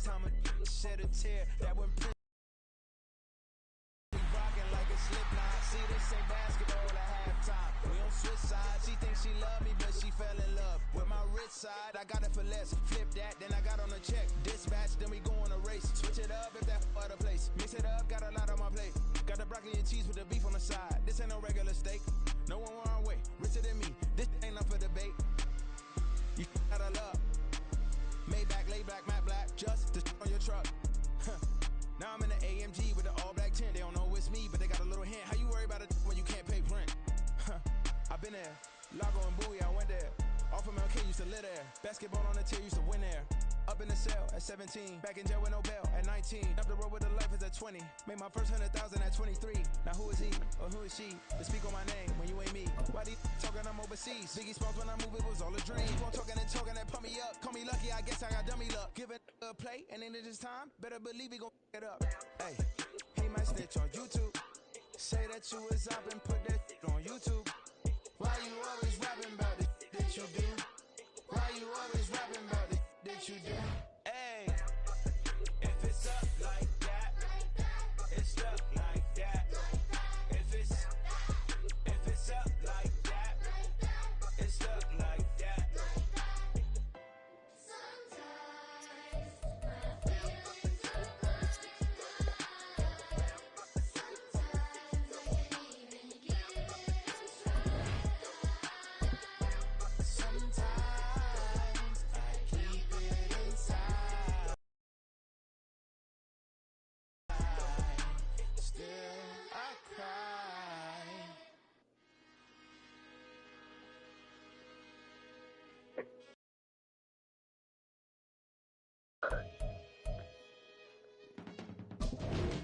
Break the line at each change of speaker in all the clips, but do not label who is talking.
last time a shed a tear. That when rockin' like a Slipknot. See, this ain't basketball at halftime. We on switch sides. She thinks she love me, but she fell in love with my rich side. I got it for less. Flip that, then I got on a check. Dispatch, then we go on a race. Switch it up if that other place. Mix it up, got a lot on my plate. Got the broccoli and cheese with the beef on the side. This ain't no regular steak. No one wrong way. Richer than me. This ain't up for debate. You got a love. Maybach, lay back, matte black. Just the on your truck. Now I'm in the AMG with the all black tint. They don't know it's me, but they got a little hint. How you worry about it when you can't pay rent? I've been there. Lago and Bowie, I went there. Off of MLK, used to live there. Basketball on the tier, used to win there. Up in the cell at 17. Back in jail with no bail at 19. Up the road with the life is at 20. Made my first 100,000 at 23. Now who is he or who is she to speak on my name when you ain't me? Why these talking I'm overseas? Biggie Smalls when I move, it was all a dream. Keep on talking and talking and pump me up. Call me lucky, I guess I got dummy luck. Give it a play and then it's time. Better believe he gon' it up. Hey, he might snitch on YouTube. Say that you was up and put that on YouTube. Why you always rapping about the that you do? Why you always rapping about the that you do? Hey, if it's up like that, it's stuck like that. If it's up like that, it's stuck like that.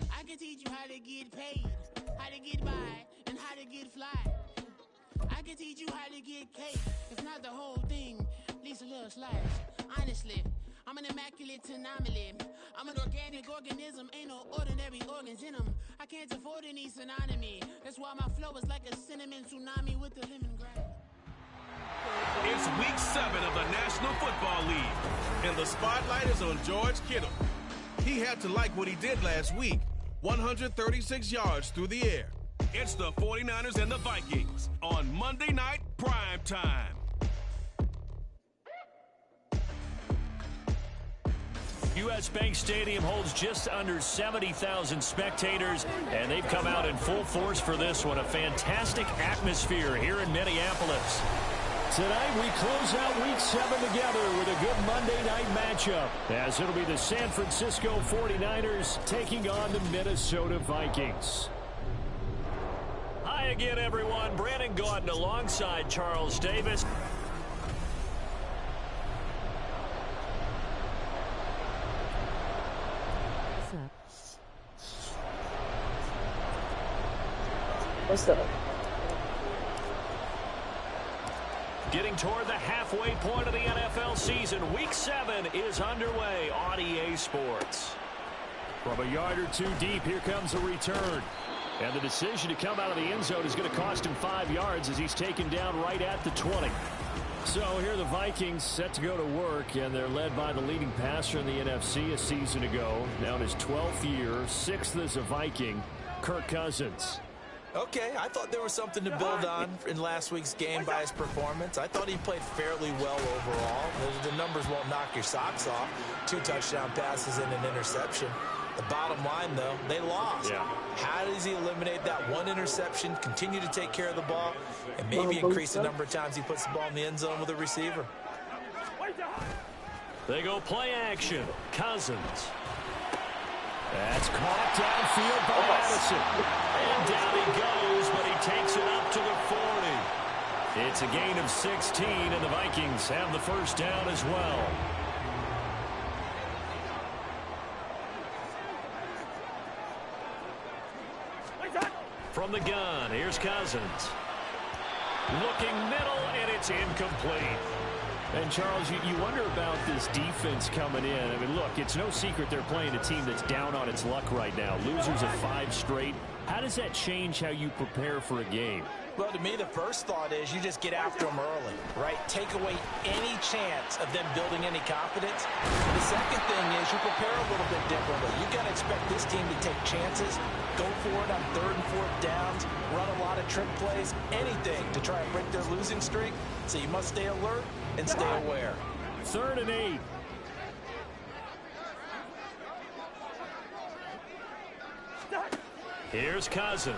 I can teach you how to get paid, how to get by, and how to get fly. I can teach you how to get cake, if not the whole thing, at least a little slice. Honestly, I'm an immaculate anomaly. I'm an organic organism, ain't no ordinary organs in them. I can't afford any synonymy. That's why my flow is like a cinnamon tsunami with the lemongrass.
It's week 7 of the National Football League, and the spotlight is on George Kittle. He had to like what he did last week. 136 yards through the air. It's the 49ers and the Vikings on Monday Night Prime Time.
U.S. Bank Stadium holds just under 70,000 spectators, and they've come out in full force for this one. A fantastic atmosphere here in Minneapolis. Tonight, we close out Week 7 together with a good Monday night matchup, as it'll be the San Francisco 49ers taking on the Minnesota Vikings. Hi again, everyone. Brandon Gaudin alongside Charles Davis.
What's up?
Getting toward the halfway point of the NFL season, Week 7 is underway on EA Sports. From a yard or two deep, here comes a return. And the decision to come out of the end zone is going to cost him 5 yards as he's taken down right at the 20. So here are the Vikings set to go to work, and they're led by the leading passer in the NFC a season ago. Now in his 12th year, 6th as a Viking, Kirk Cousins.
Okay, I thought there was something to build on in last week's game by his performance. I thought he played fairly well overall. The numbers won't knock your socks off. 2 touchdown passes and an interception. The bottom line, though, they lost. Yeah. How does he eliminate that one interception, continue to take care of the ball, and maybe increase the number of times he puts the ball in the end zone with a receiver?
They go play action. Cousins. That's caught downfield by Addison. And down he goes, but he takes it up to the 40. It's a gain of 16, and the Vikings have the first down as well. From the gun, here's Cousins. Looking middle, and it's incomplete. And, Charles, you wonder about this defense coming in. I mean, look, it's no secret they're playing a team that's down on its luck right now. Losers of 5 straight. How does that change how you prepare for a game?
Well, to me, the first thought is you just get after them early, right? Take away any chance of them building any confidence. The second thing is you prepare a little bit differently. You got to expect this team to take chances, go for it on 3rd and 4th downs, run a lot of trick plays, anything to try and break their losing streak. So you must stay alert and stay aware.
3rd and 8. Here's Cousins.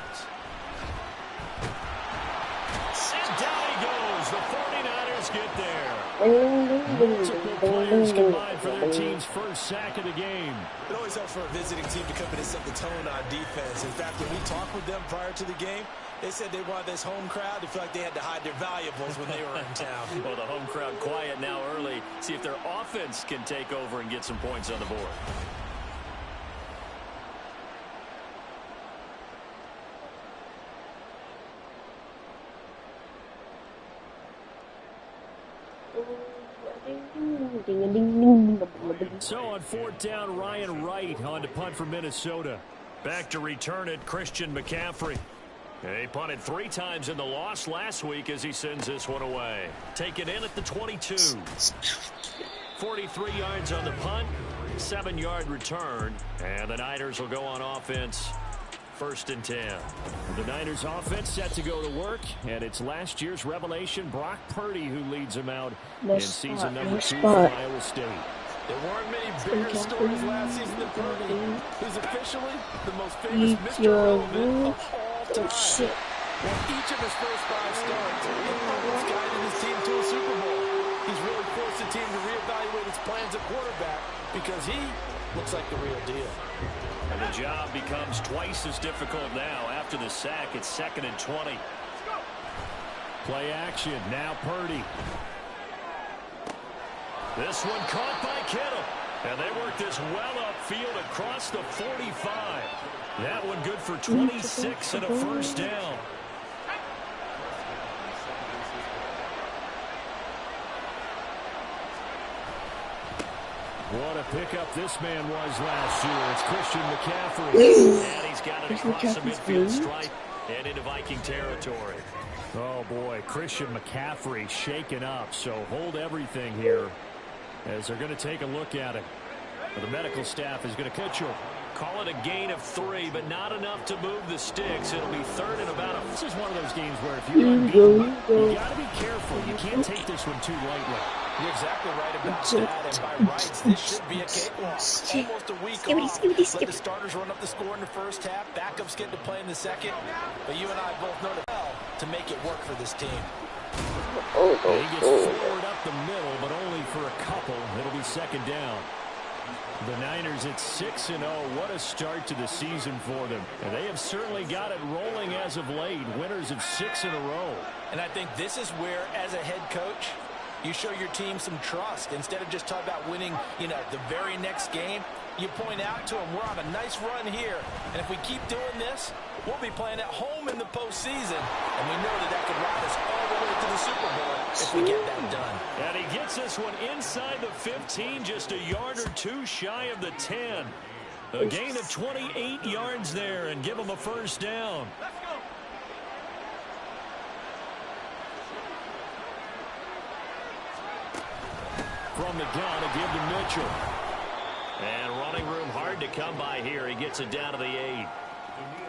And down he goes. The 49ers get there. Multiple players combined for their team's first sack of the game.
It always helps for a visiting team to come in and set the tone on defense. In fact, when we talked with them prior to the game, they said they wanted this home crowd to feel like they had to hide their valuables when they were in town.
Well, the home crowd quiet now early. See if their offense can take over and get some points on the board. So on 4th down, Ryan Wright on to punt for Minnesota. Back to return it, Christian McCaffrey. He punted 3 times in the loss last week as he sends this one away. Taken in at the 22. 43 yards on the punt, 7-yard return, and the Niners will go on offense. 1st and 10. The Niners offense set to go to work, and it's last year's revelation, Brock Purdy, who leads them out in season number 2 for Iowa State.
There weren't many bigger stories last season than Purdy, who's officially the most famous Mr. Irrelevant of all time. When each of his first 5 starts, he's guided his team to a Super Bowl. He's really forced the team to reevaluate its plans at quarterback because he looks like the real deal.
And the job becomes twice as difficult now. After the sack, it's 2nd and 20. Play action. Now Purdy. This one caught by Kittle. And they work this well upfield across the 45. That one good for 26 and a 1st down. What a pickup this man was last year. It's Christian McCaffrey. And he's got it across the midfield stripe and into Viking territory. Oh, boy, Christian McCaffrey shaken up. So hold everything here as they're going to take a look at it. The medical staff is going to catch him. Call it a gain of 3, but not enough to move the sticks. It'll be 3rd and about a... This is one of those games where if you're unbeaten, you got to be careful. You can't take this one too lightly.
You're exactly right about that, and by rights, this should be a cakewalk. Almost a week off. Let the starters run up the score in the first half. Backups get to play in the second. But you and I both know well to make it work for this team.
He gets forward up the middle, but only for a couple. It'll be 2nd down. The Niners at 6-0. What a start to the season for them. And they have certainly got it rolling as of late. Winners of 6 in a row.
And I think this is where, as a head coach, you show your team some trust. Instead of just talking about winning, the very next game, you point out to them, we're on a nice run here. And if we keep doing this, we'll be playing at home in the postseason. And we know that could ride us all the way to the Super Bowl if we get that done.
And he gets this one inside the 15, just a yard or 2 shy of the 10. A gain of 28 yards there and give him a 1st down. From the gun, a give to Mitchell. And running room hard to come by here. He gets it down to the 8.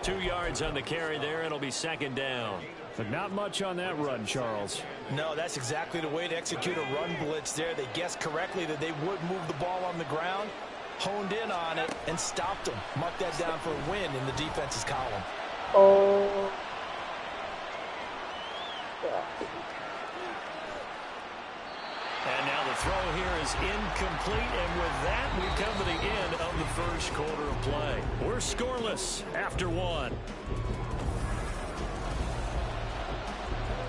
2 yards on the carry there. It'll be 2nd down. But not much on that run, Charles.
No, that's exactly the way to execute a run blitz there. They guessed correctly that they would move the ball on the ground, honed in on it, and stopped them. Mark that down for a win in the defense's column.
Oh.
And now the throw here is incomplete, and with that, we come to the end of the first quarter of play. We're scoreless after 1.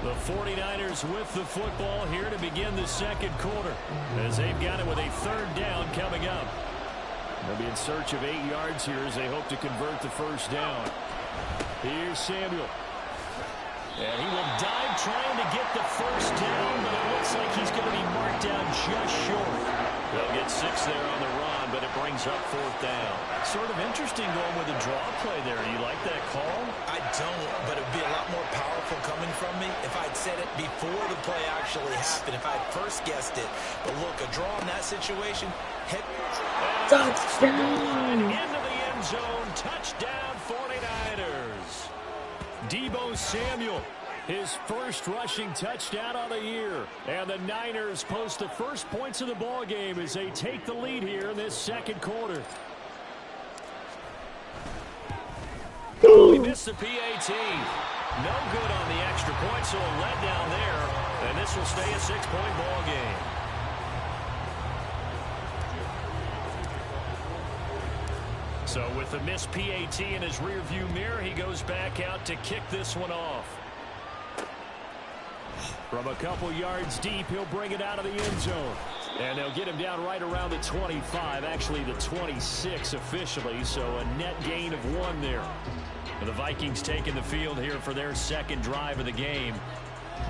The 49ers with the football here to begin the 2nd quarter, as they've got it with a 3rd down coming up. They'll be in search of 8 yards here as they hope to convert the 1st down. Here's Samuel. And he will dive trying to get the 1st down, but it looks like he's going to be marked down just short. They'll get 6 there on the run, but it brings up 4th down.
Sort of interesting going with a draw play there. Do you like that call?
I don't, but it would be a lot more powerful coming from me if I'd said it before the play actually happened, if I'd first guessed it. But look, a draw in that situation,
touchdown!
Into the end zone, touchdown 49ers. Deebo Samuel, his first rushing touchdown of the year. And the Niners post the first points of the ball game as they take the lead here in this second quarter. Oh, he missed the PAT. No good on the extra point, so a letdown there. And this will stay a 6-point ball game. So with the missed PAT in his rearview mirror, he goes back out to kick this one off. From a couple yards deep, he'll bring it out of the end zone. And they'll get him down right around the 25, actually the 26 officially, so a net gain of 1 there. And the Vikings taking the field here for their second drive of the game.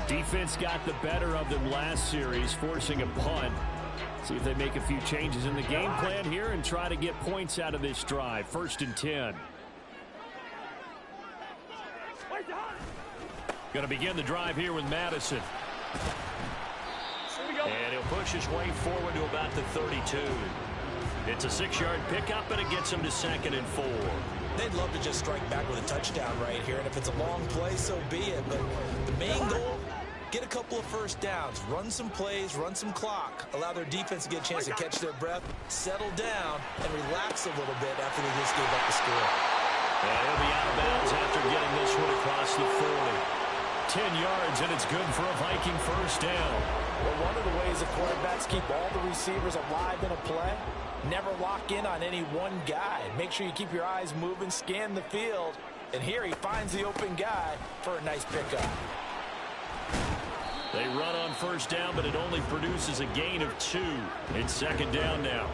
Defense got the better of them last series, forcing a punt. See if they make a few changes in the game plan here and try to get points out of this drive. 1st and 10. Going to begin the drive here with Madison. And he'll push his way forward to about the 32. It's a 6-yard pickup, and it gets him to 2nd and 4.
they'd love to just strike back with a touchdown right here. And if it's a long play, so be it. But the main goal, get a couple of first downs, run some plays, run some clock, allow their defense to get a chance to catch their breath, settle down, and relax a little bit after they just gave up the score.
And he'll be out of bounds after getting this one across the 40. 10 yards, and it's good for a Viking first down.
Well, one of the ways that quarterbacks keep all the receivers alive in a play, never lock in on any one guy. Make sure you keep your eyes moving, scan the field. And here he finds the open guy for a nice pickup.
They run on first down, but it only produces a gain of 2. It's second down now.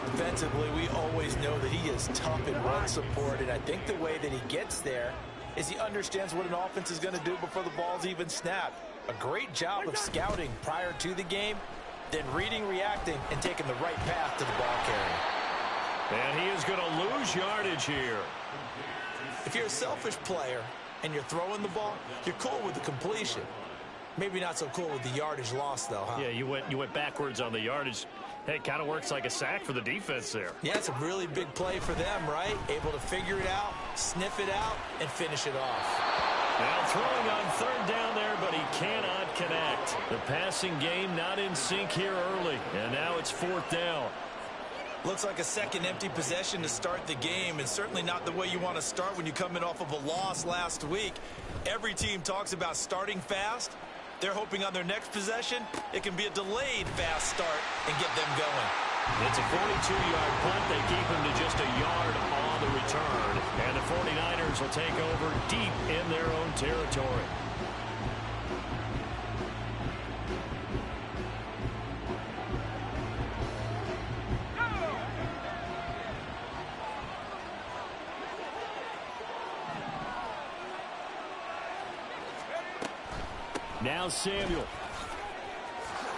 Defensively, we always know that he is tough in run support, and I think the way that he gets there is he understands what an offense is going to do before the ball's even snapped. A great job of scouting prior to the game, then reading, reacting, and taking the right path to the ball carrier.
And he is going to lose yardage here.
If you're a selfish player and you're throwing the ball, you're cool with the completion. Maybe not so cool with the yardage loss, though, huh?
Yeah, you went backwards on the yardage. Hey, it kind of works like a sack for the defense there.
Yeah, it's a really big play for them, right? Able to figure it out, sniff it out, and finish it off.
Now throwing on third down there, but he cannot connect. The passing game not in sync here early, and now it's fourth down.
Looks like a second empty possession to start the game, and certainly not the way you want to start when you're coming off of a loss last week. Every team talks about starting fast. They're hoping on their next possession, it can be a delayed fast start and get them going.
It's a 42-yard punt. They keep him to just a yard on the return. And the 49ers will take over deep in their own territory. Now Samuel.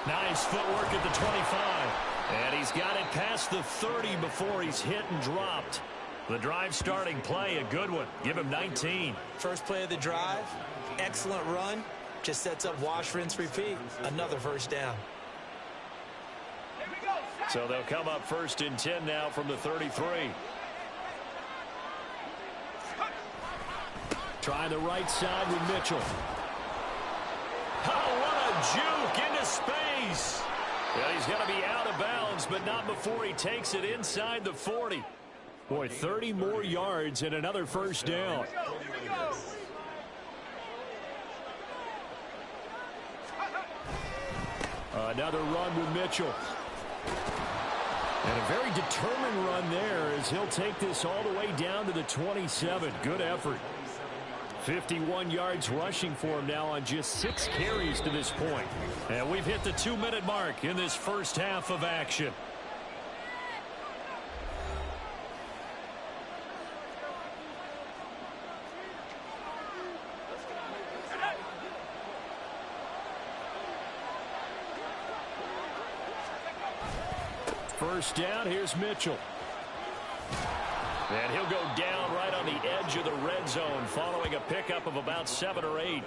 Nice footwork at the 25. And he's got it past the 30 before he's hit and dropped. The drive starting play, a good one. Give him 19.
First play of the drive, excellent run. Just sets up wash, rinse, repeat. Another first down.
So they'll come up first and 10 now from the 33. Try the right side with Mitchell. Oh, what a juke into space. Well, he's going to be out of bounds, but not before he takes it inside the 40. Boy, 30 more yards and another first down. Another run with Mitchell. And a very determined run there as he'll take this all the way down to the 27. Good effort. 51 yards rushing for him now on just 6 carries to this point. And we've hit the 2-minute mark in this first half of action. first down. Here's Mitchell. And he'll go down right on the edge of the red zone following a pickup of about 7 or 8.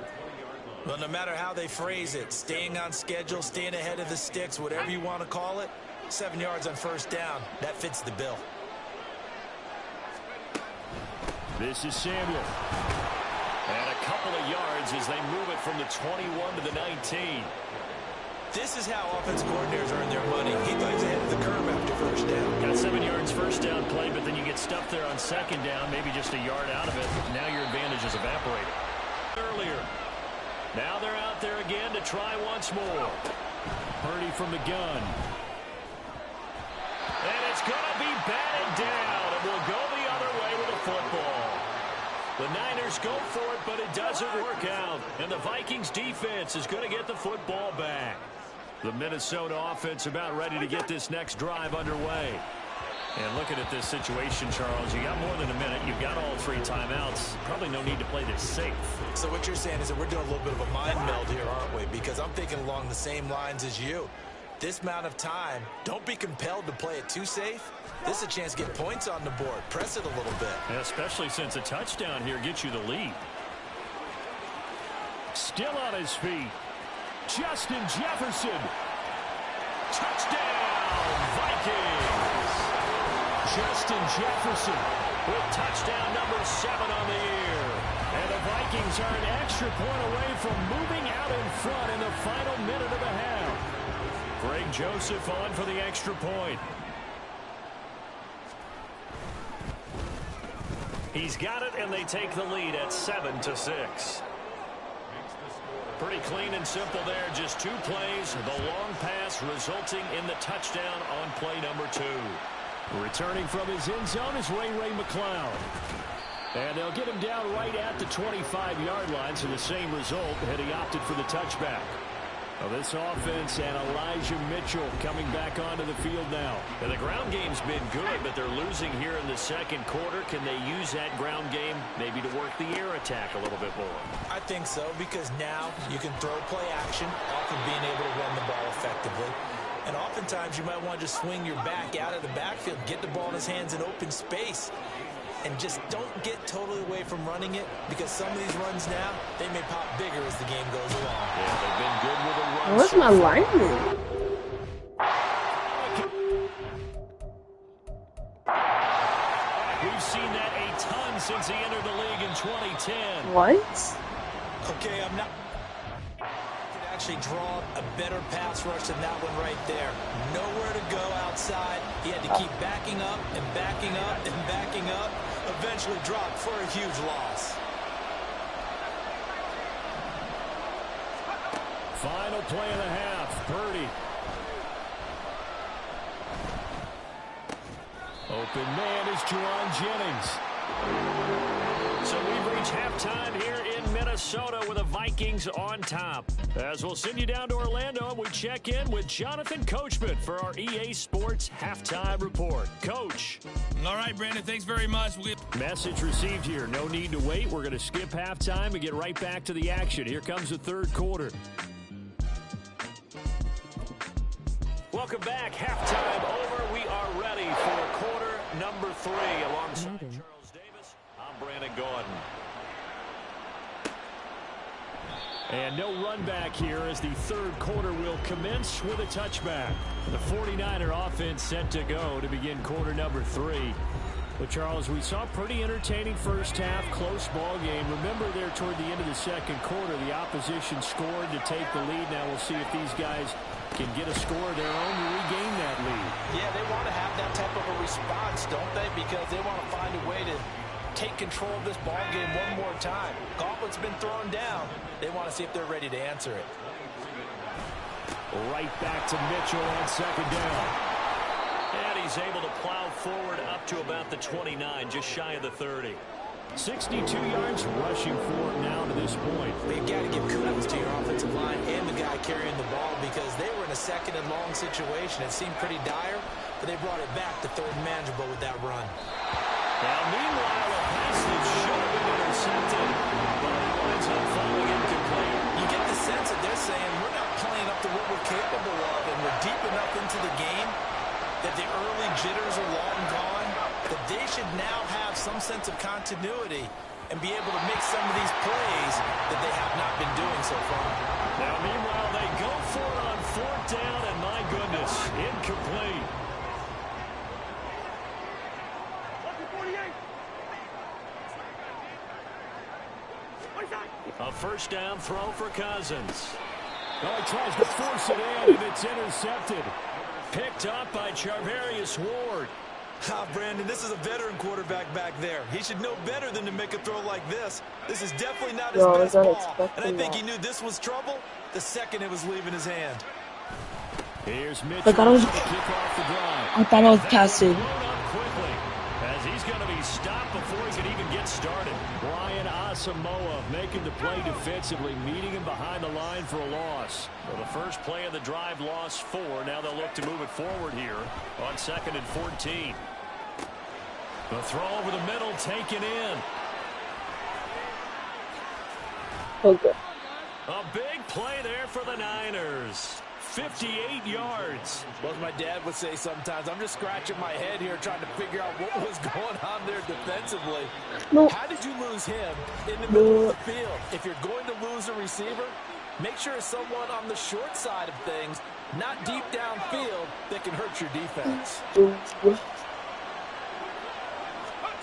Well, no matter how they phrase it, staying on schedule, staying ahead of the sticks, whatever you want to call it, 7 yards on first down, that fits the bill.
This is Samuel. And a couple of yards as they move it from the 21 to the 19.
This is how offense coordinators earn their money. He thought he was ahead of the curve after first down.
Got 7 yards first down play, but then you get stuffed there on second down, maybe just a yard out of it. Now your advantage is evaporated. Earlier. Now they're out there again to try once more. Purdy from the gun. And it's going to be batted down, and we'll go the other way with the football. The Niners go for it, but it doesn't work out. And the Vikings defense is going to get the football back. The Minnesota offense about ready to get this next drive underway. And looking at this situation, Charles, you got more than a minute. You've got all 3 timeouts. Probably no need to play this safe.
So what you're saying is that we're doing a little bit of a mind meld here, aren't we? Because I'm thinking along the same lines as you. This amount of time, don't be compelled to play it too safe. This is a chance to get points on the board. Press it a little bit.
And especially since a touchdown here gets you the lead. Still on his feet. Justin Jefferson. Touchdown, Vikings. Justin Jefferson with touchdown number 7 on the year. And the Vikings are an extra point away from moving out in front in the final minute of the half. Greg Joseph on for the extra point. He's got it, and they take the lead at 7-6. Pretty clean and simple there. Just 2 plays. The long pass resulting in the touchdown on play number 2. Returning from his end zone is Ray McCloud. And they'll get him down right at the 25-yard line, so the same result had he opted for the touchback. Well, this offense and Elijah Mitchell coming back onto the field now. And the ground game's been good, but they're losing here in the second quarter. Can they use that ground game maybe to work the air attack a little bit more?
I think so, because now you can throw play action off of being able to run the ball effectively. And oftentimes you might want to just swing your back out of the backfield, get the ball in his hands in open space. And just don't get totally away from running it, because some of these runs now, they may pop bigger as the game goes along.
Yeah, they've been good with a run.
Where's my lineman?
We've seen that a ton since he entered the league in 2010.
What?
Okay, I'm not... actually draw a better pass rush than that one right there. Nowhere to go outside. He had to keep backing up and backing up and backing up. Eventually dropped for a huge loss.
Final play of the half. Purdy. Open man is Juwan Jennings. So we've reached halftime here in Minnesota with the Vikings on top. As we'll send you down to Orlando, and we check in with Jonathan Coachman for our EA Sports Halftime Report. Coach.
All right, Brandon, thanks very much.
Message received here. No need to wait. We're going to skip halftime and get right back to the action. Here comes the third quarter. Welcome back. Halftime over. We are ready for quarter number 3 alongside Charles Davis. I'm Brandon Gaudin. And no run back here as the third quarter will commence with a touchback. The 49er offense set to go to begin quarter number 3. But, Charles, we saw a pretty entertaining first half, close ball game. Remember there toward the end of the second quarter, the opposition scored to take the lead. Now we'll see if these guys can get a score of their own to regain that lead.
Yeah, they want to have that type of a response, don't they? Because they want to find a way to take control of this ball game one more time. Gauntlet's been thrown down. They want to see if they're ready to answer it.
Right back to Mitchell on second down. And he's able to plow forward up to about the 29, just shy of the 30. 62 yards rushing for him now to this point.
But you've got to give kudos to your offensive line and the guy carrying the ball, because they were in a second and long situation. It seemed pretty dire, but they brought it back to third and manageable with that run.
Now, meanwhile, a pass that should have been intercepted, but it winds up falling incomplete.
You get the sense that they're saying, we're not playing up to what we're capable of, and we're deep enough into the game that the early jitters are long gone, that they should now have some sense of continuity and be able to make some of these plays that they have not been doing so far.
Now, meanwhile, they go for it on 4th down, and my goodness, incomplete. A 1st down throw for Cousins.
Oh, he tries to force it in, and it's intercepted.
Picked up by Charvarius Ward.
Brandon, this is a veteran quarterback back there. He should know better than to make a throw like this. This is definitely not his best ball. And I think he knew this was trouble the second it was leaving his hand.
Here's Mitchell.
I thought it was,
I
thought it was passing.
Quickly, as he's going to be stopped before he can even get started. Brian Asamoah making the play defensively, meeting him behind the line for a loss. Well, the first play of the drive lost 4. Now they'll look to move it forward here on 2nd and 14. The throw over the middle taken in.
Okay.
A big play there for the Niners. 58 yards.
Well, as my dad would say sometimes, I'm just scratching my head here trying to figure out what was going on there defensively.
No.
How did you lose him in the middle of the field? If you're going to lose a receiver, make sure it's someone on the short side of things, not deep downfield, that can hurt your defense.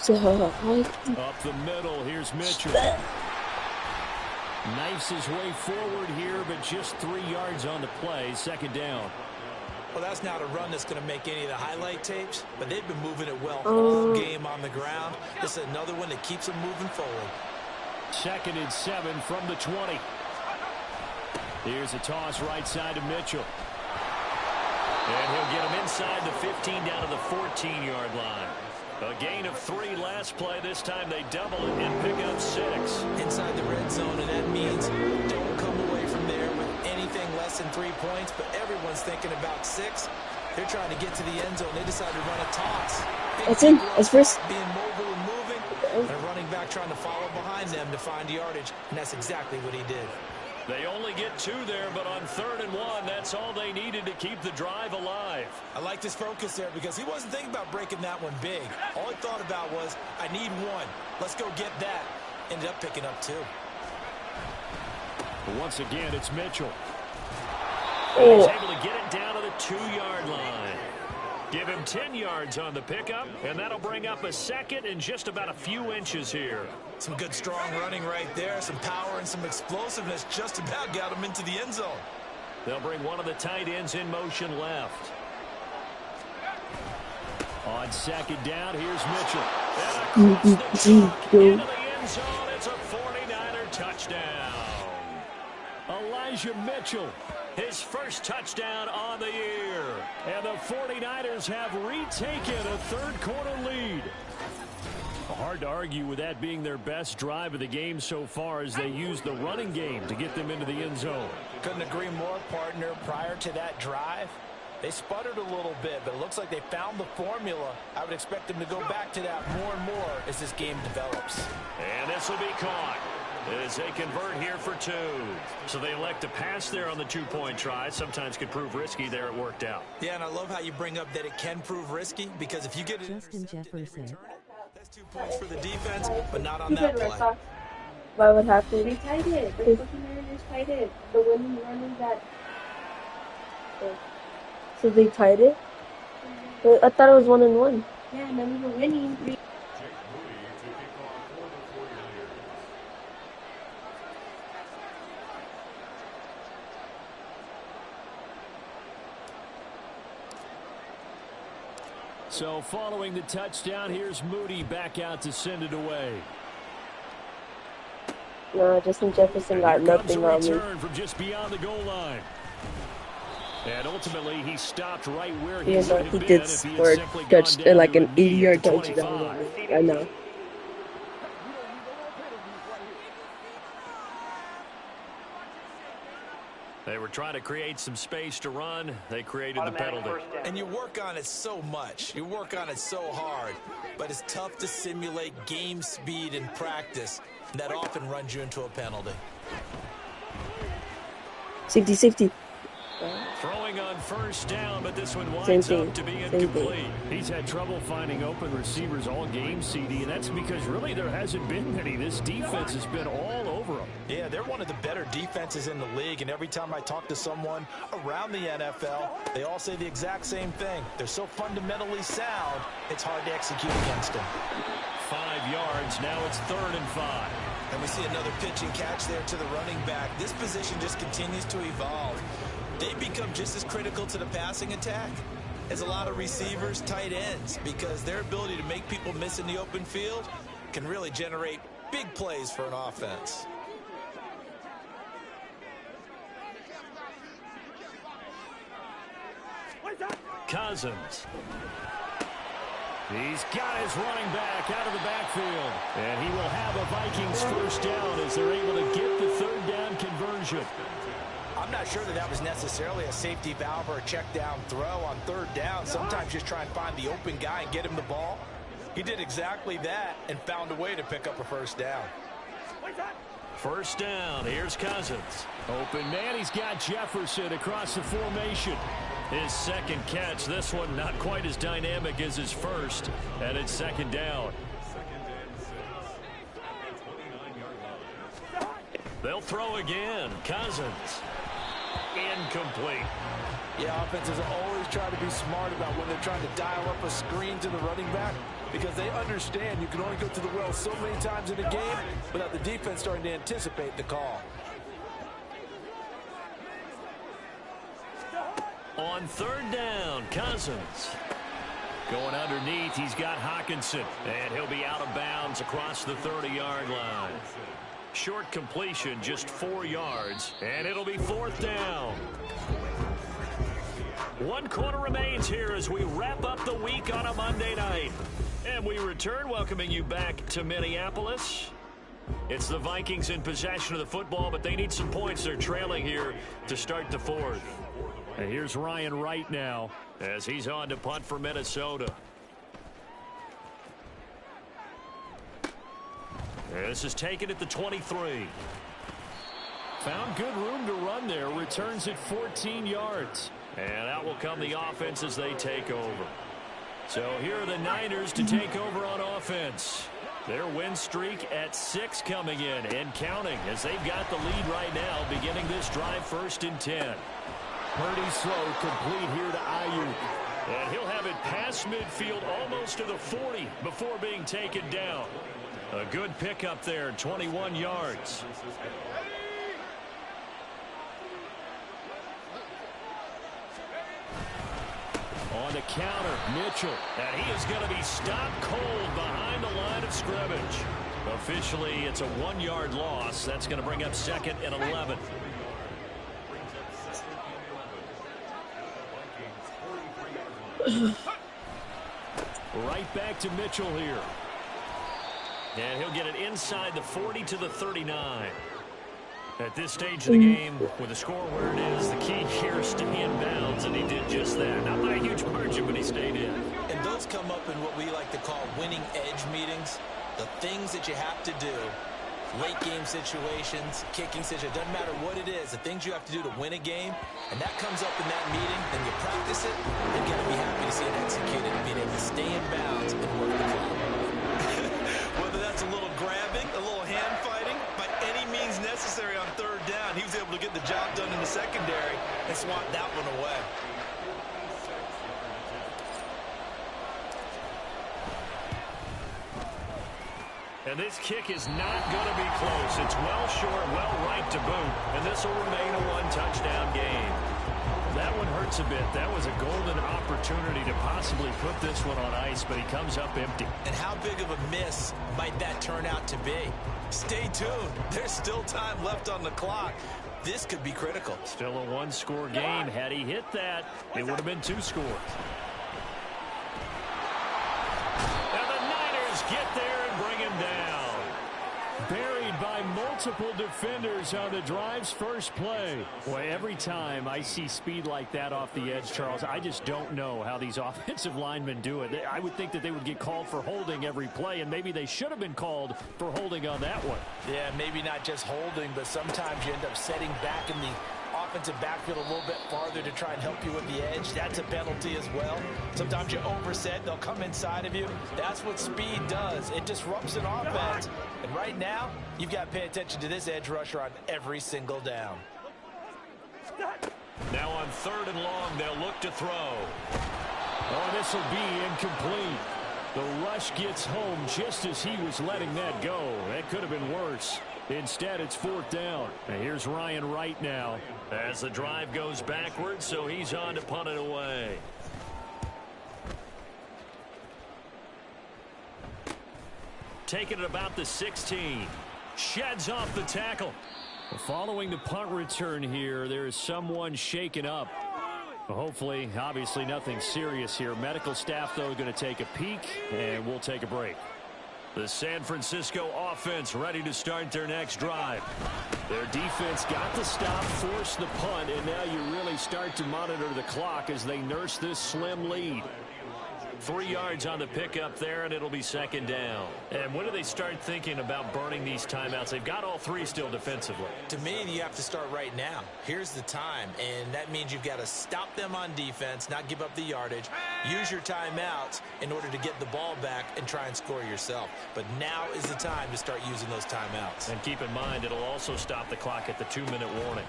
Up the middle, here's Mitchell. Knifes his way forward here, but just 3 yards on the play. 2nd down.
Well, that's not a run that's going to make any of the highlight tapes, but they've been moving it well all game on the ground. This is another one that keeps them moving forward.
2nd and 7 from the 20. Here's a toss right side to Mitchell. And he'll get him inside the 15 down to the 14-yard line. A gain of 3 last play. This time they double it and pick up 6.
Inside the red zone, and that means don't come away from there with anything less than 3 points, but everyone's thinking about 6. They're trying to get to the end zone. They decide to run a toss.
It's in. It's first.
Being mobile and moving, and a running back trying to follow behind them to find yardage, and that's exactly what he did.
They only get 2 there, but on 3rd and 1, that's all they needed to keep the drive alive.
I like this focus there because he wasn't thinking about breaking that one big. All he thought about was, I need 1. Let's go get that. Ended up picking up 2.
But once again, it's Mitchell.
Oh.
He's able to get it down to the 2-yard line. Give him 10 yards on the pickup, and that'll bring up a 2nd and just about a few inches here.
Some good, strong running right there. Some power and some explosiveness just about got him into the end zone.
They'll bring one of the tight ends in motion left. On 2nd down, here's Mitchell. And across the chalk into the end zone. It's a 49er touchdown. Elijah Mitchell, his first touchdown on the year. And the 49ers have retaken a 3rd-quarter lead. Hard to argue with that being their best drive of the game so far as they use the running game to get them into the end zone.
Couldn't agree more, partner. Prior to that drive, they sputtered a little bit, but it looks like they found the formula. I would expect them to go back to that more and more as this game develops.
And this will be caught as they convert here for 2. So they elect to pass there on the 2-point try. Sometimes could prove risky. There it worked out.
Yeah, and I love how you bring up that it can prove risky because if you get it,
Justin Jefferson.
that's 2 points for the defense, but not on that play.
Why would happen?
They tied it. The fucking Mariners tied it. The winning running back.
So they tied it? I thought it was 1-1.
Yeah, and then we were winning 3.
So following the touchdown, here's Moody back out to send it away.
No, Justin Jefferson got nothing on me.
Return from just beyond the goal line. And ultimately, he stopped right where he
Even though
would have
he
been
did
if he had
score
simply gone down
like
to
an 80-yard
the
touchdown.
25.
I know.
They were trying to create some space to run. They created the penalty.
And you work on it so much. You work on it so hard. But it's tough to simulate game speed in practice. That often runs you into a penalty.
Safety, safety.
Throwing on first down, but this one winds up to be incomplete. He's had trouble finding open receivers all game, CD, and that's because really there hasn't been many. This defense has been all over them.
Yeah, they're one of the better defenses in the league, and every time I talk to someone around the NFL, they all say the exact same thing. They're so fundamentally sound, it's hard to execute against them.
5 yards, now it's 3rd and 5.
And we see another pitch and catch there to the running back. This position just continues to evolve. They become just as critical to the passing attack as a lot of receivers, tight ends, because their ability to make people miss in the open field can really generate big plays for an offense.
Cousins. He's got his running back out of the backfield. And he will have a Vikings first down as they're able to get the 3rd down conversion.
I'm not sure that was necessarily a safety valve or a check down throw on 3rd down. Sometimes just try and find the open guy and get him the ball. He did exactly that and found a way to pick up a first down.
First down, here's Cousins. Open man, he's got Jefferson across the formation. His 2nd catch, this one not quite as dynamic as his first, and it's 2nd down. They'll throw again. Cousins. Incomplete.
Yeah, offenses always try to be smart about when they're trying to dial up a screen to the running back, because they understand you can only go to the well so many times in a game without the defense starting to anticipate the call.
On 3rd down, Cousins. Going underneath, he's got Hockenson, and he'll be out of bounds across the 30-yard line. Short completion, just 4 yards, and it'll be 4th down. 1 quarter remains here as we wrap up the week on a Monday night. And we return, welcoming you back to Minneapolis. It's the Vikings in possession of the football, but they need some points. They're trailing here to start the 4th. And here's Ryan Wright now as he's on to punt for Minnesota. This is taken at the 23. Found good room to run there. Returns at 14 yards. And out will come the offense as they take over. So here are the Niners to take over on offense. Their win streak at 6 coming in and counting as they've got the lead right now beginning this drive 1st and 10. Purdy slow, complete here to Ayuk. And he'll have it past midfield almost to the 40 before being taken down. A good pickup there, 21 yards. On the counter, Mitchell. And he is going to be stopped cold behind the line of scrimmage. Officially, it's a 1-yard loss. That's going to bring up 2nd and 11. Right back to Mitchell here. And he'll get it inside the 40 to the 39. At this stage of the game, with the score where it is, the key here is stay in bounds, and he did just that. Not by a huge margin, but he stayed in.
And those come up in what we like to call winning edge meetings. The things that you have to do, late game situations, kicking situations, doesn't matter what it is, the things you have to do to win a game, and that comes up in that meeting, then you practice it, and you're going to be happy to see it executed and being able to stay in bounds and work the clock.
Whether that's a little grabbing, a little hand fighting, by any means necessary on 3rd down, he was able to get the job done in the secondary and swat that one away.
And this kick is not going to be close. It's well short, well right to boot, and this will remain a 1-touchdown game. That one hurts a bit. That was a golden opportunity to possibly put this one on ice, but he comes up empty.
And how big of a miss might that turn out to be? Stay tuned. There's still time left on the clock. This could be critical.
Still a 1-score game. Had he hit that, it would have been 2 scores. And the Niners get there and bring him down. Buried by multiple defenders on the drive's first play. Boy, every time I see speed like that off the edge, Charles, I just don't know how these offensive linemen do it. I would think that they would get called for holding every play, and maybe they should have been called for holding on that one.
Yeah, maybe not just holding, but sometimes you end up setting back in the offensive backfield a little bit farther to try and help you with the edge. That's a penalty as well. Sometimes you overset. They'll come inside of you. That's what speed does. It disrupts an offense. And right now, you've got to pay attention to this edge rusher on every single down.
Now on 3rd and long, they'll look to throw. Oh, this will be incomplete. The rush gets home just as he was letting that go. That could have been worse. Instead, it's 4th down. And here's Ryan Wright now as the drive goes backwards, so he's on to punt it away. Taking it about the 16. Sheds off the tackle. Following the punt return here, there is someone shaken up. Hopefully, obviously nothing serious here. Medical staff, though, going to take a peek, and we'll take a break. The San Francisco offense ready to start their next drive. Their defense got the stop, forced the punt, and now you really start to monitor the clock as they nurse this slim lead. 3 yards on the pickup there, and it'll be 2nd down. And when do they start thinking about burning these timeouts? They've got all 3 still defensively.
To me, you have to start right now. Here's the time, and that means you've got to stop them on defense, not give up the yardage, use your timeouts in order to get the ball back and try and score yourself. But now is the time to start using those timeouts.
And keep in mind, it'll also stop the clock at the 2-minute warning.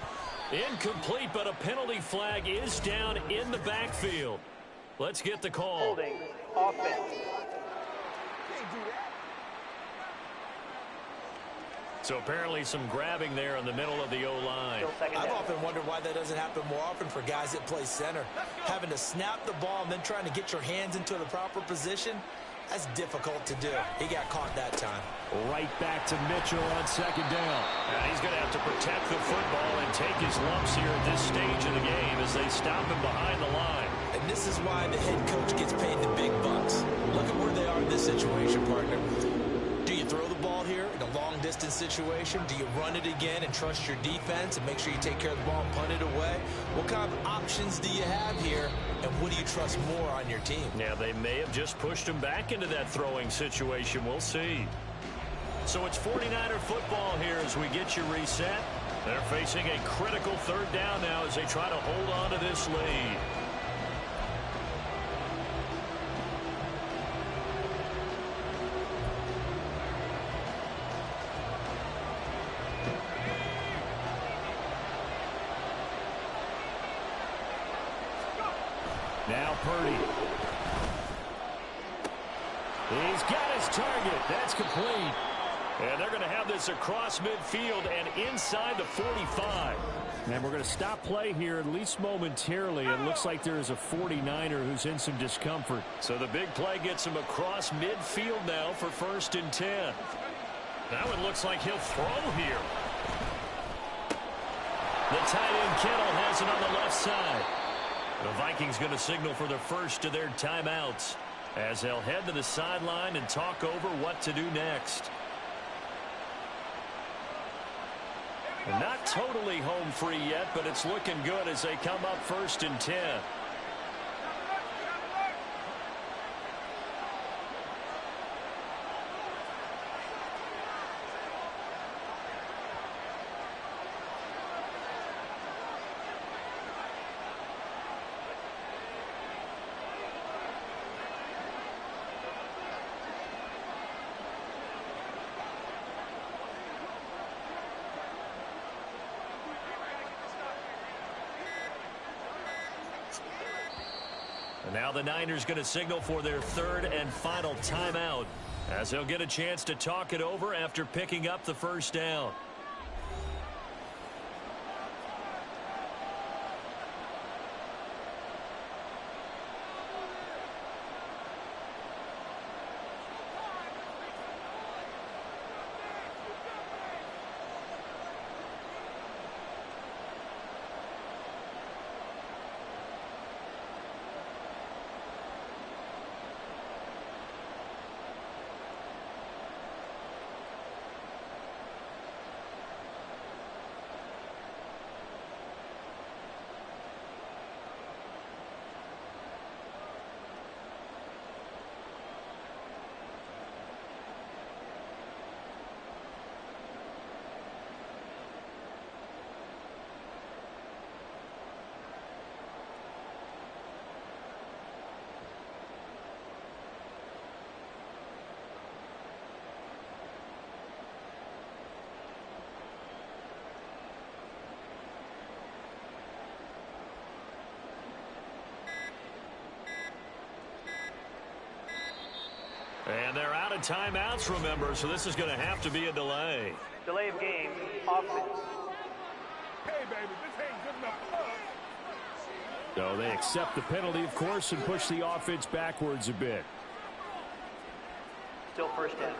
Incomplete, but a penalty flag is down in the backfield. Let's get the call.
Holding offense.
So apparently some grabbing there in the middle of the O-line.
I've often wondered why that doesn't happen more often for guys that play center. Having to snap the ball and then trying to get your hands into the proper position, that's difficult to do. He got caught that time.
Right back to Mitchell on 2nd down. And he's going to have to protect the football and take his lumps here at this stage of the game as they stop him behind the line.
And this is why the head coach gets paid the big bucks. Look at where they are in this situation, partner. Do you throw the ball here in a long-distance situation? Do you run it again and trust your defense and make sure you take care of the ball and punt it away? What kind of options do you have here, and what do you trust more on your team?
Yeah, they may have just pushed him back into that throwing situation. We'll see. So it's 49er football here as we get you reset. They're facing a critical 3rd down now as they try to hold on to this lead. Now Purdy. He's got his target. That's complete. And they're going to have this across midfield and inside the 45. And we're going to stop play here, at least momentarily. It looks like there is a 49er who's in some discomfort. So the big play gets him across midfield now for 1st and 10. Now it looks like he'll throw here. The tight end Kittle has it on the left side. The Vikings going to signal for the first of their timeouts as they'll head to the sideline and talk over what to do next. Not totally home free yet, but it's looking good as they come up 1st and 10. And now the Niners going to signal for their 3rd and final timeout as they'll get a chance to talk it over after picking up the 1st down. And they're out of timeouts, remember, so this is going to have to be a delay.
Delay of game, offense.
Hey, baby, this ain't good enough.
So they accept the penalty, of course, and push the offense backwards a bit.
Still first down.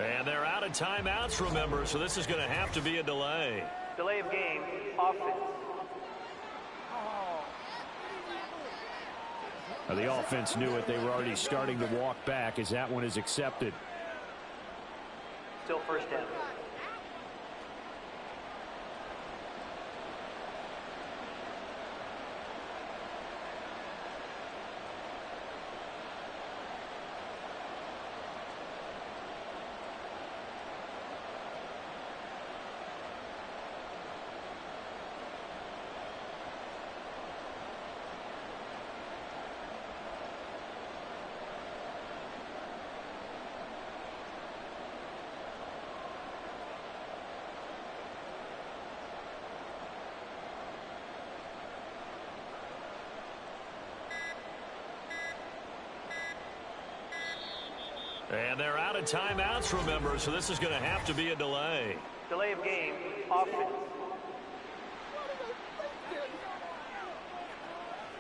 And they're out of timeouts, remember, so this is going to have to be a delay.
Delay of game, offense.
Now, the offense knew it. They were already starting to walk back as that one is accepted.
Still first down.
And they're out of timeouts, remember, so this is going to have to be a delay.
Delay of game, offense.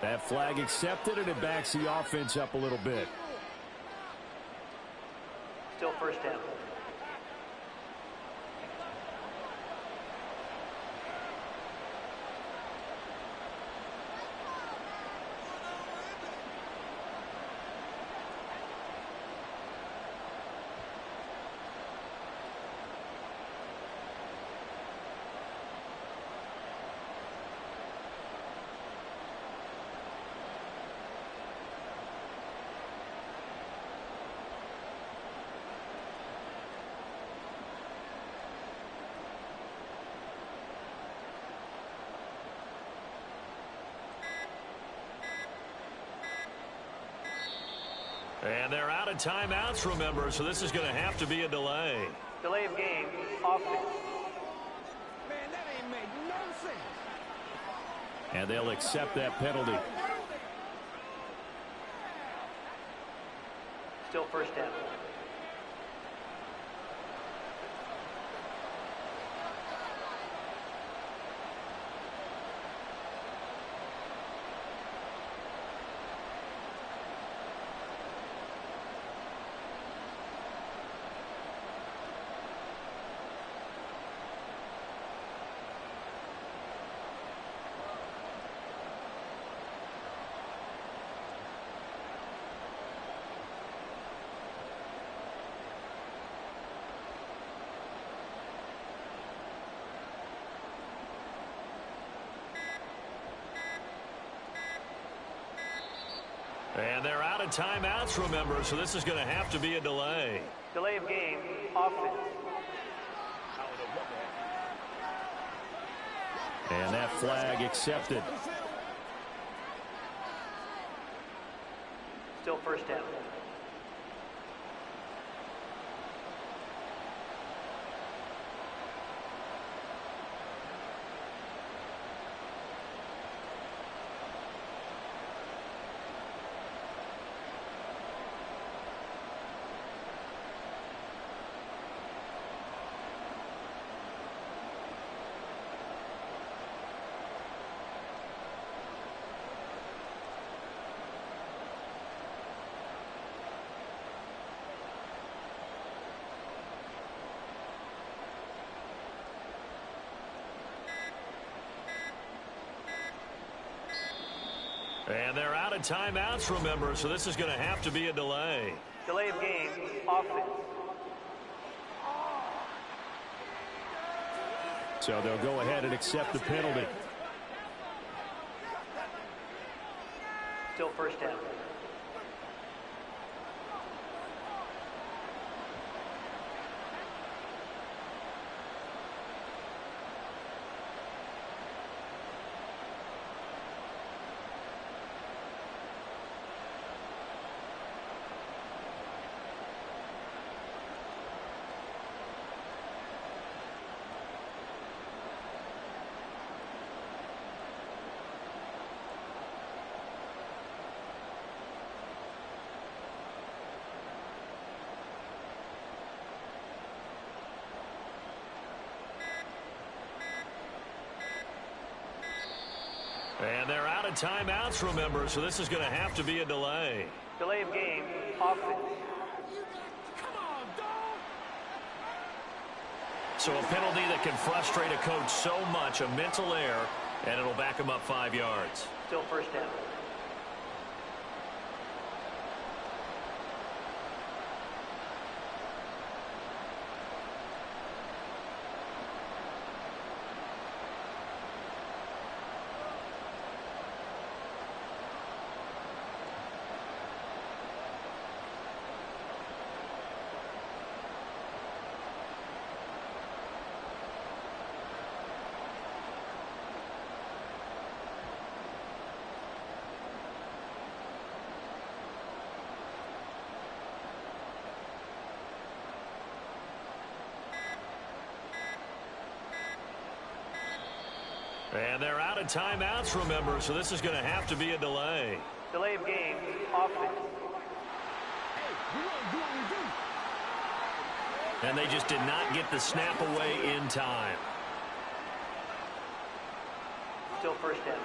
That flag accepted, and it backs the offense up a little bit.
Still first down.
And they're out of timeouts, remember, so this is going to have to be a delay.
Delay of game, offense.
Man, that ain't make no sense.
And they'll accept that penalty.
Still first down.
And they're out of timeouts, remember, so this is going to have to be a delay.
Delay of game, offense.
And that flag accepted.
Still first down.
And they're out of timeouts, remember, so this is going to have to be a delay.
Delay of game, offense.
So they'll go ahead and accept the penalty.
Still first down.
And they're out of timeouts, remember, so this is going to have to be a delay.
Delay of game, offense.
So a penalty that can frustrate a coach so much, a mental error, and it'll back him up 5 yards.
Still first down.
And they're out of timeouts, remember, so this is going to have to be a delay.
Delay of game, offense.
And they just did not get the snap away in time.
Still first down.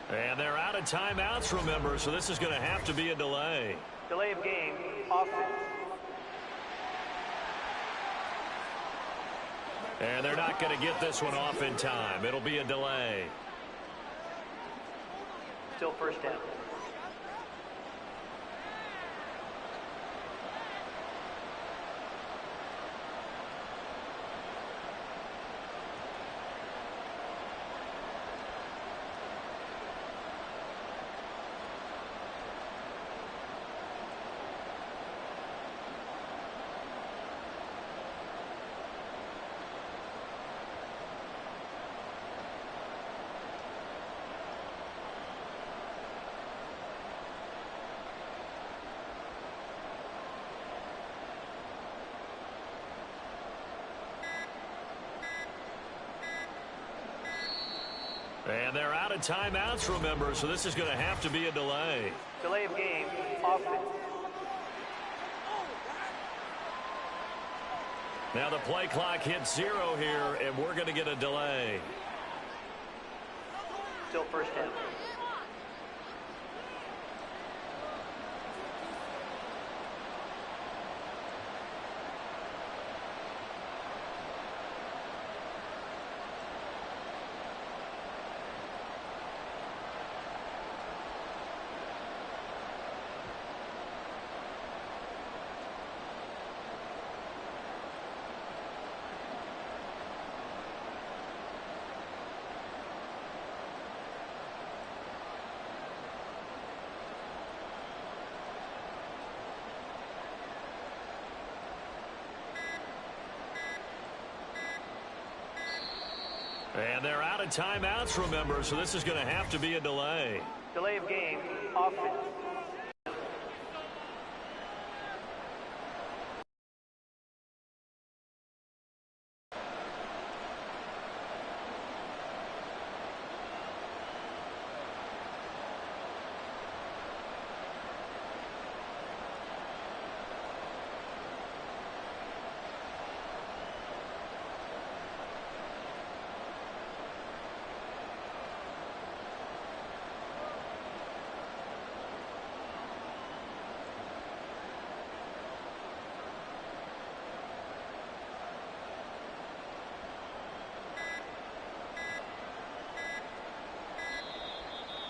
And they're out of timeouts, remember, so this is going to have to be a delay.
Delay of game, offense.
And they're not going to get this one off in time. It'll be a delay.
Still first down.
And they're out of timeouts, remember, so this is going to have to be a delay.
Delay of game, offense.
Now the play clock hits 0 here, and we're going to get a delay.
Still first down.
And they're out of timeouts, remember, so this is going to have to be a delay.
Delay of game, offense.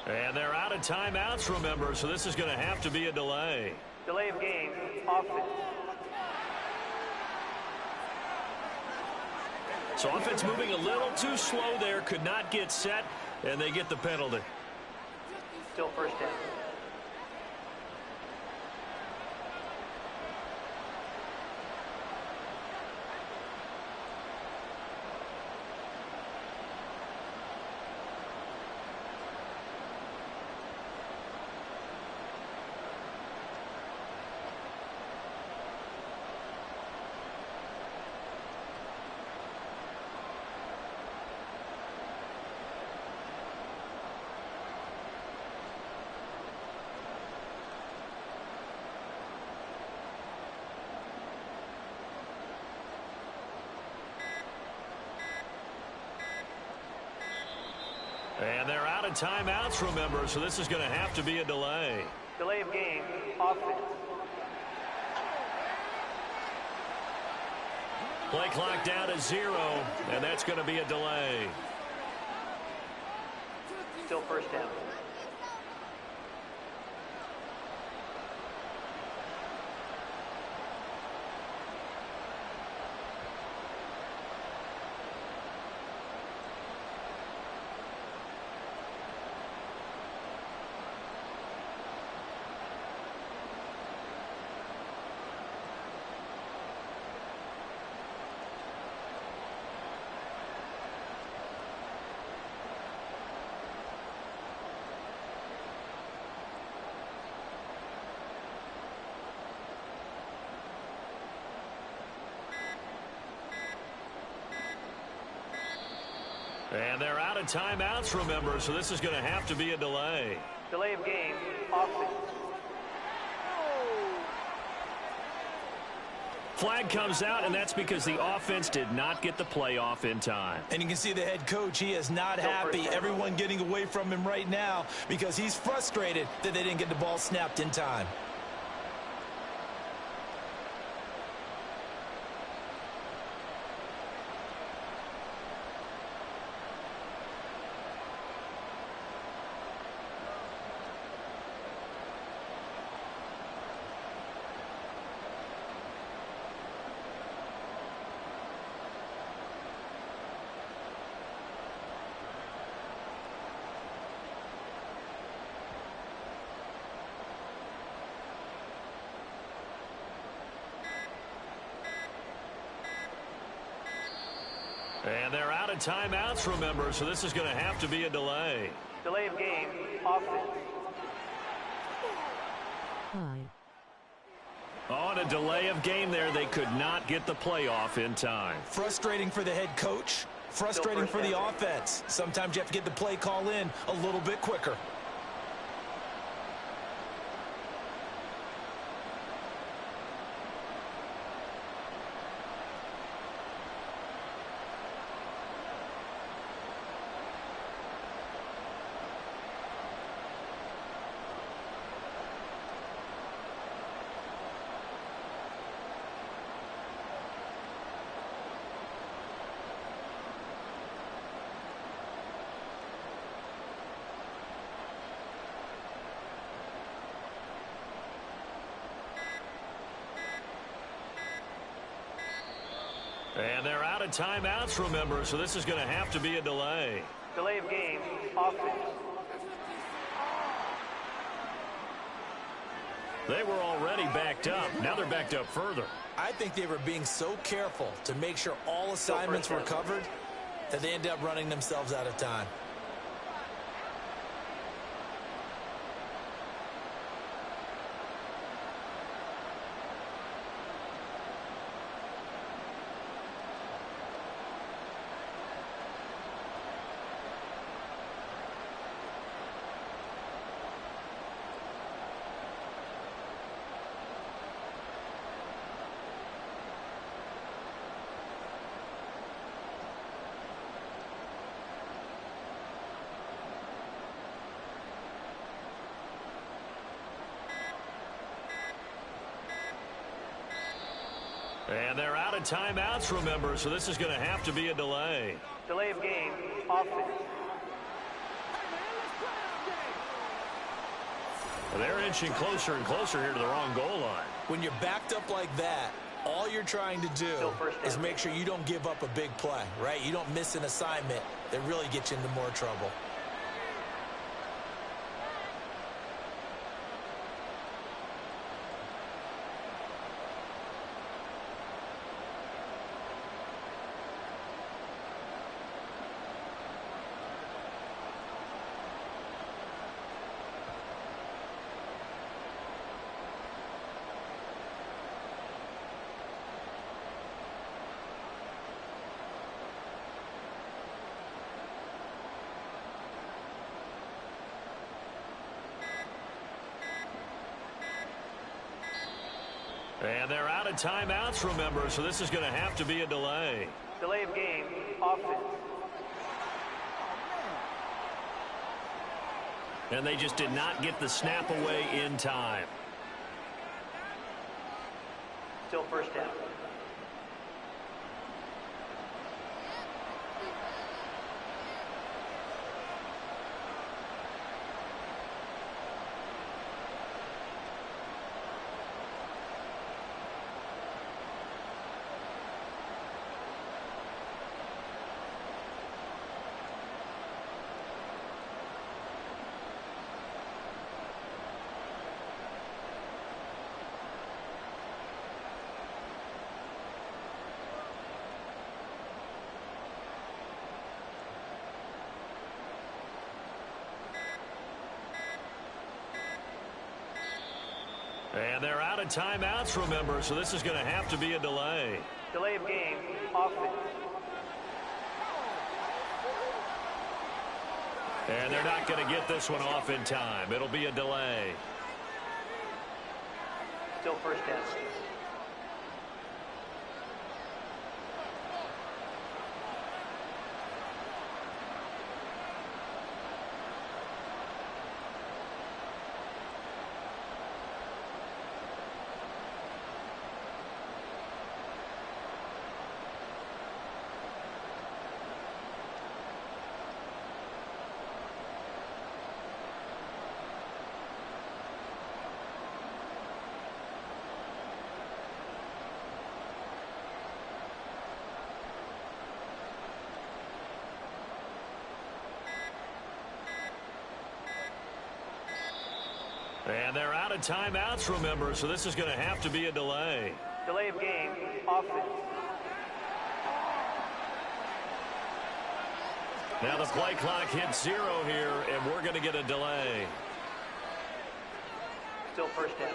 And they're out of timeouts, remember, so this is going to have to be a delay.
Delay of game, offense.
So offense moving a little too slow there, could not get set, and they get the penalty.
Still first down.
And they're out of timeouts, remember, so this is going to have to be a delay.
Delay of game, offense.
Play clock down to 0, and that's going to be a delay.
Still first down.
And they're out of timeouts, remember, so this is going to have to be a delay.
Delay of game, offense.
Flag comes out, and that's because the offense did not get the play off in time.
And you can see the head coach, he is not happy. Everyone getting away from him right now because he's frustrated that they didn't get the ball snapped in time.
And they're out of timeouts, remember, so this is going to have to be a delay.
Delay of game, offense.
On a delay of game there, they could not get the playoff in time.
Frustrating for the head coach, frustrating for the offense. Sometimes you have to get the play call in a little bit quicker.
And they're out of timeouts, remember, so this is going to have to be a delay.
Delay of game, offense.
They were already backed up. Now they're backed up further.
I think they were being so careful to make sure all assignments were covered that they ended up running themselves out of time.
And they're out of timeouts, remember, so this is going to have to be a delay.
Delay of game, offense.
Well, they're inching closer and closer here to the wrong goal line.
When you're backed up like that, all you're trying to do is make sure you don't give up a big play, right? You don't miss an assignment that really gets you into more trouble.
And they're out of timeouts, remember, so this is going to have to be a delay.
Delay of game, offense.
And they just did not get the snap away in time.
Still first down.
And they're out of timeouts, remember, so this is going to have to be a delay.
Delay of game, offense.
And they're not going to get this one off in time. It'll be a delay.
Still first down.
And they're out of timeouts, remember, so this is going to have to be a delay.
Delay of game, offense.
Now the play clock hits 0 here, and we're going to get a delay.
Still first down.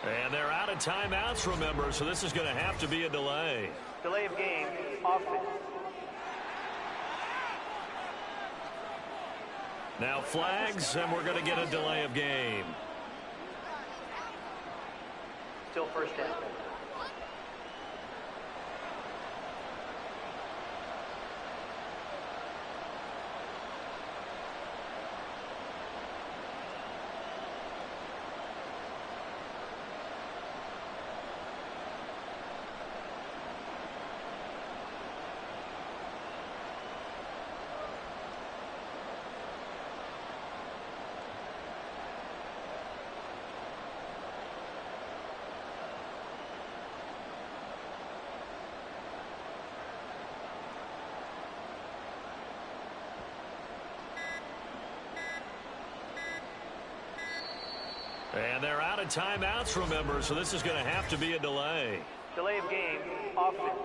And they're out of timeouts, remember, so this is going to have to be a delay.
Delay of game, offense.
Now flags, and we're going to get a delay of game.
Still first down.
And they're out of timeouts, remember, so this is going to have to be a delay.
Delay of game, offense.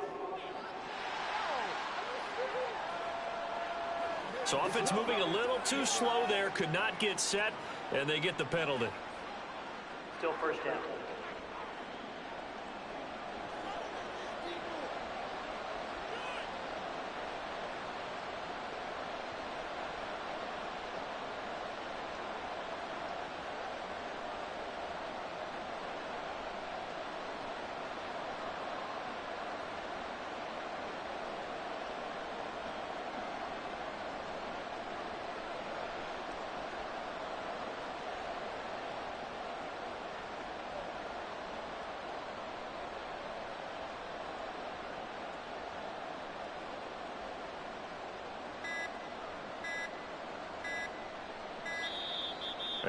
So offense moving a little too slow there, could not get set, and they get the penalty.
Still first down.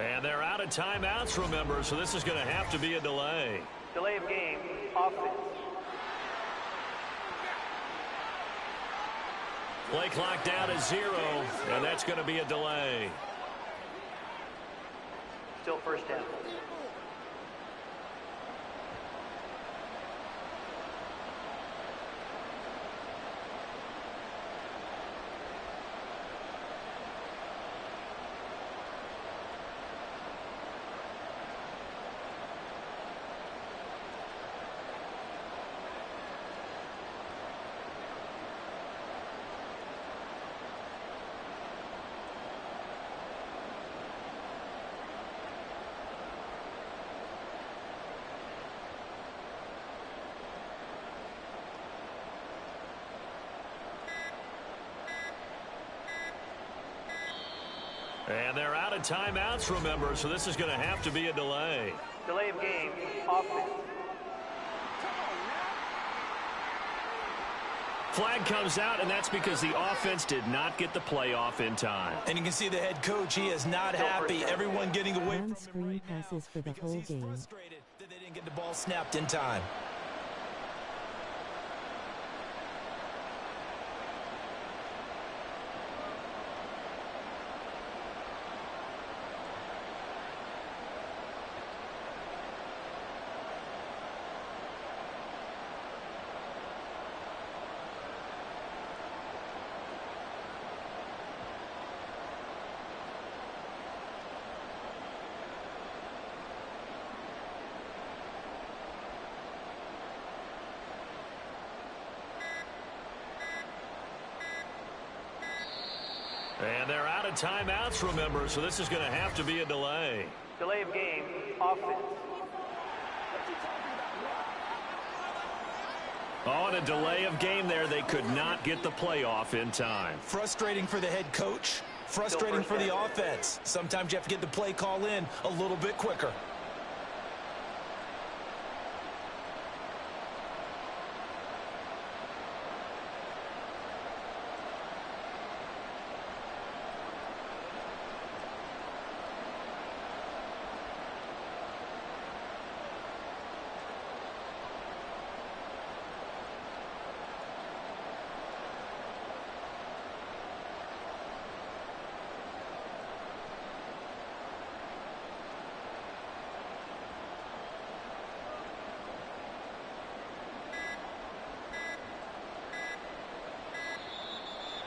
And they're out of timeouts, remember, so this is going to have to be a delay.
Delay of game, offense.
Play clock down to 0, and that's going to be a delay.
Still first down.
And they're out of timeouts, remember, so this is going to have to be a delay.
Delay of game, offense.
Flag comes out, and that's because the offense did not get the play off in time.
And you can see the head coach, he is not happy. Everyone getting away from him
screen passes for the whole game.
Frustrated that they didn't get the ball snapped in time.
And they're out of timeouts, remember, so this is going to have to be a delay.
Delay of game, offense.
On a delay of game there, they could not get the play off in time.
Frustrating for the head coach, frustrating for the offense. Sometimes you have to get the play call in a little bit quicker.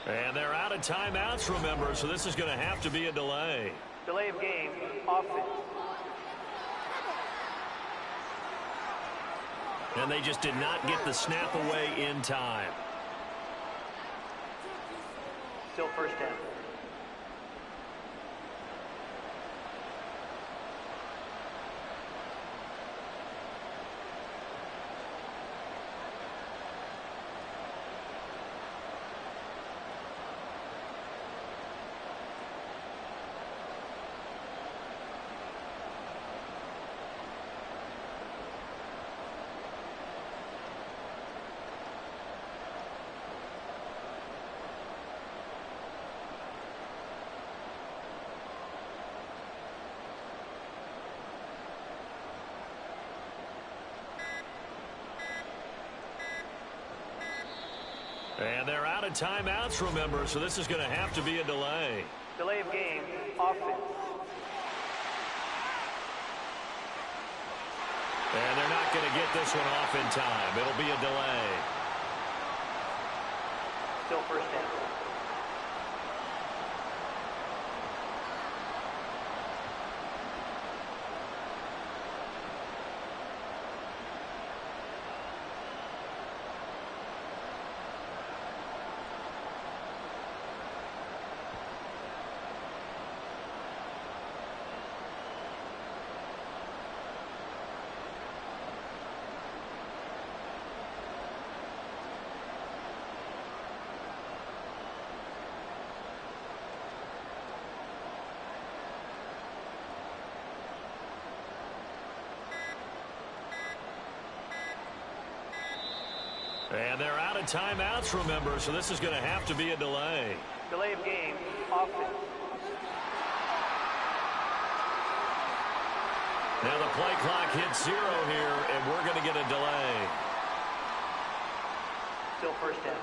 And they're out of timeouts, remember, so this is going to have to be a delay.
Delay of game, offense.
And they just did not get the snap away in time.
Still first down.
And they're out of timeouts, remember, so this is going to have to be a delay.
Delay of game, offense.
And they're not going to get this one off in time. It'll be a delay.
Still first down.
And they're out of timeouts, remember, so this is going to have to be a delay.
Delay of game, offense.
Now the play clock hits 0 here, and we're going to get a delay.
Still first down.